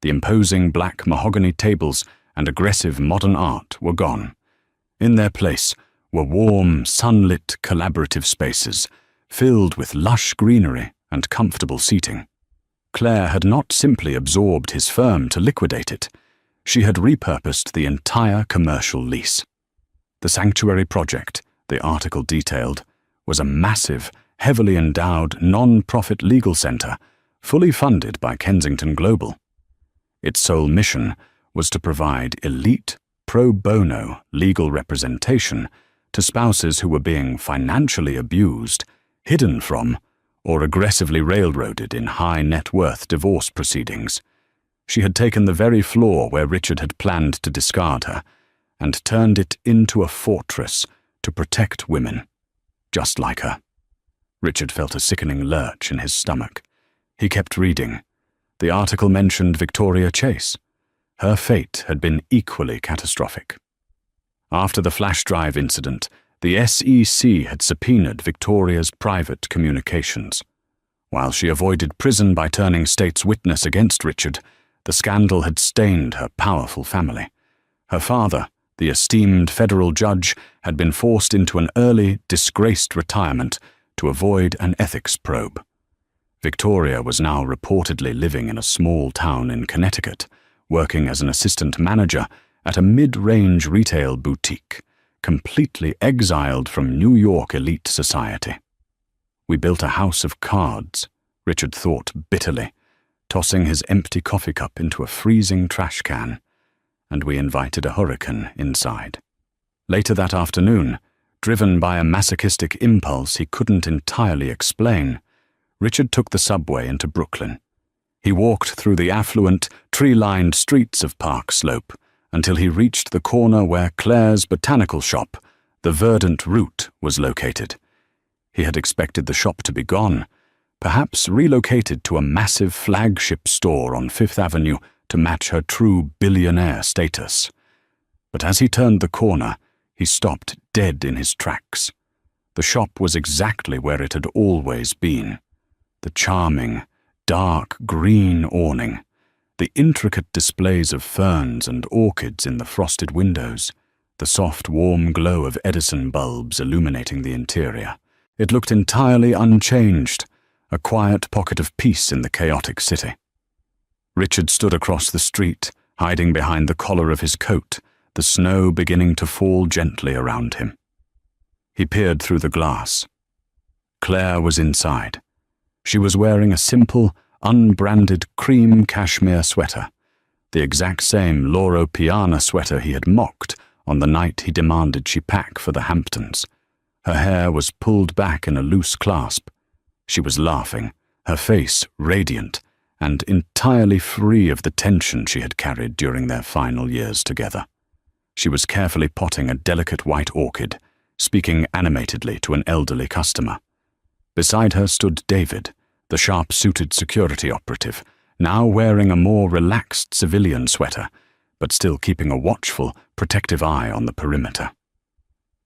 The imposing black mahogany tables and aggressive modern art were gone. In their place were warm, sunlit, collaborative spaces, filled with lush greenery and comfortable seating. Claire had not simply absorbed his firm to liquidate it. She had repurposed the entire commercial lease. The Sanctuary Project, the article detailed, was a massive, heavily endowed, non-profit legal center, fully funded by Kensington Global. Its sole mission was to provide elite, pro bono legal representation to spouses who were being financially abused, hidden from, or aggressively railroaded in high-net-worth divorce proceedings. She had taken the very floor where Richard had planned to discard her and turned it into a fortress to protect women, just like her. Richard felt a sickening lurch in his stomach. He kept reading. The article mentioned Victoria Chase. Her fate had been equally catastrophic. After the flash drive incident, the SEC had subpoenaed Victoria's private communications. While she avoided prison by turning state's witness against Richard, the scandal had stained her powerful family. Her father, the esteemed federal judge, had been forced into an early, disgraced retirement to avoid an ethics probe. Victoria was now reportedly living in a small town in Connecticut, working as an assistant manager at a mid-range retail boutique, completely exiled from New York elite society. We built a house of cards, Richard thought bitterly, tossing his empty coffee cup into a freezing trash can, and we invited a hurricane inside. Later that afternoon, driven by a masochistic impulse he couldn't entirely explain, Richard took the subway into Brooklyn. He walked through the affluent, tree-lined streets of Park Slope until he reached the corner where Claire's botanical shop, the Verdant Root, was located. He had expected the shop to be gone, perhaps relocated to a massive flagship store on Fifth Avenue to match her true billionaire status. But as he turned the corner, he stopped dead in his tracks. The shop was exactly where it had always been. The charming, dark green awning, the intricate displays of ferns and orchids in the frosted windows, the soft, warm glow of Edison bulbs illuminating the interior. It looked entirely unchanged, a quiet pocket of peace in the chaotic city. Richard stood across the street, hiding behind the collar of his coat, the snow beginning to fall gently around him. He peered through the glass. Claire was inside. She was wearing a simple, unbranded cream cashmere sweater, the exact same Loro Piana sweater he had mocked on the night he demanded she pack for the Hamptons. Her hair was pulled back in a loose clasp. She was laughing, her face radiant, and entirely free of the tension she had carried during their final years together. She was carefully potting a delicate white orchid, speaking animatedly to an elderly customer. Beside her stood David, the sharp-suited security operative, now wearing a more relaxed civilian sweater, but still keeping a watchful, protective eye on the perimeter.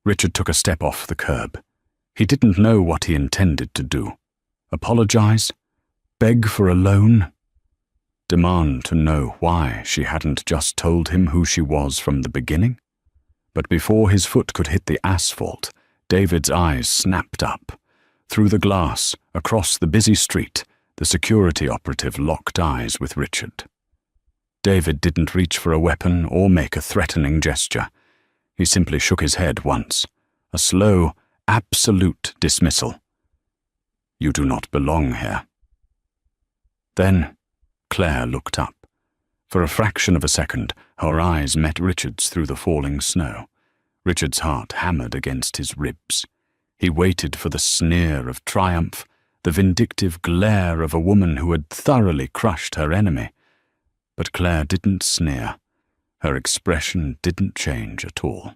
Richard took a step off the curb. He didn't know what he intended to do. Apologize? Beg for a loan? Demand to know why she hadn't just told him who she was from the beginning? But before his foot could hit the asphalt, David's eyes snapped up. Through the glass, across the busy street, the security operative locked eyes with Richard. David didn't reach for a weapon or make a threatening gesture. He simply shook his head once, a slow, absolute dismissal. You do not belong here. Then Claire looked up. For a fraction of a second, her eyes met Richard's through the falling snow. Richard's heart hammered against his ribs. He waited for the sneer of triumph, the vindictive glare of a woman who had thoroughly crushed her enemy. But Claire didn't sneer. Her expression didn't change at all.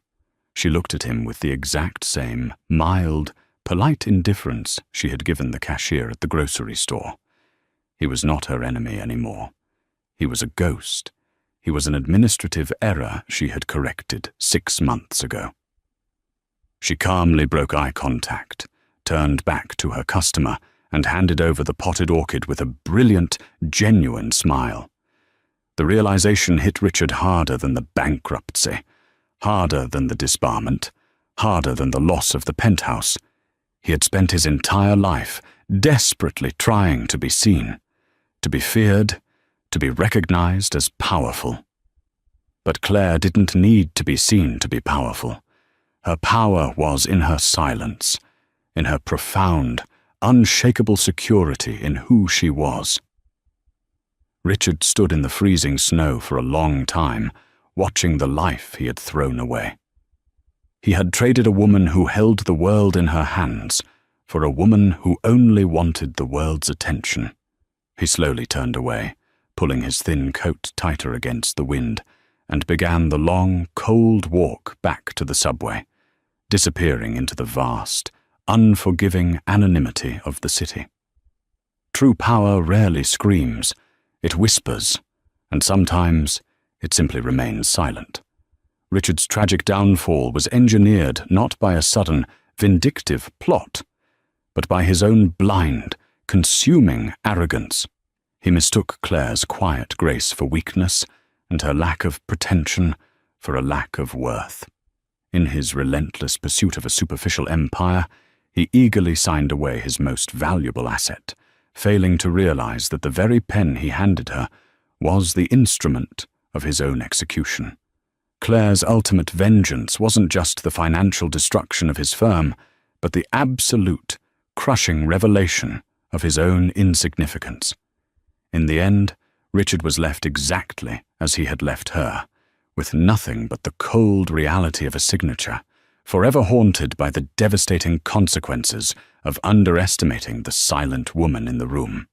She looked at him with the exact same mild, polite indifference she had given the cashier at the grocery store. He was not her enemy anymore. He was a ghost. He was an administrative error she had corrected 6 months ago. She calmly broke eye contact, turned back to her customer, and handed over the potted orchid with a brilliant, genuine smile. The realization hit Richard harder than the bankruptcy, harder than the disbarment, harder than the loss of the penthouse. He had spent his entire life desperately trying to be seen, to be feared, to be recognized as powerful. But Claire didn't need to be seen to be powerful. Her power was in her silence, in her profound, unshakable security in who she was. Richard stood in the freezing snow for a long time, watching the life he had thrown away. He had traded a woman who held the world in her hands for a woman who only wanted the world's attention. He slowly turned away, pulling his thin coat tighter against the wind, and began the long, cold walk back to the subway, disappearing into the vast, unforgiving anonymity of the city. True power rarely screams. It whispers, and sometimes it simply remains silent. Richard's tragic downfall was engineered not by a sudden, vindictive plot, but by his own blind, consuming arrogance. He mistook Claire's quiet grace for weakness, and her lack of pretension for a lack of worth. In his relentless pursuit of a superficial empire, he eagerly signed away his most valuable asset, failing to realize that the very pen he handed her was the instrument of his own execution. Claire's ultimate vengeance wasn't just the financial destruction of his firm, but the absolute, crushing revelation of his own insignificance. In the end, Richard was left exactly as he had left her, with nothing but the cold reality of a signature, forever haunted by the devastating consequences of underestimating the silent woman in the room.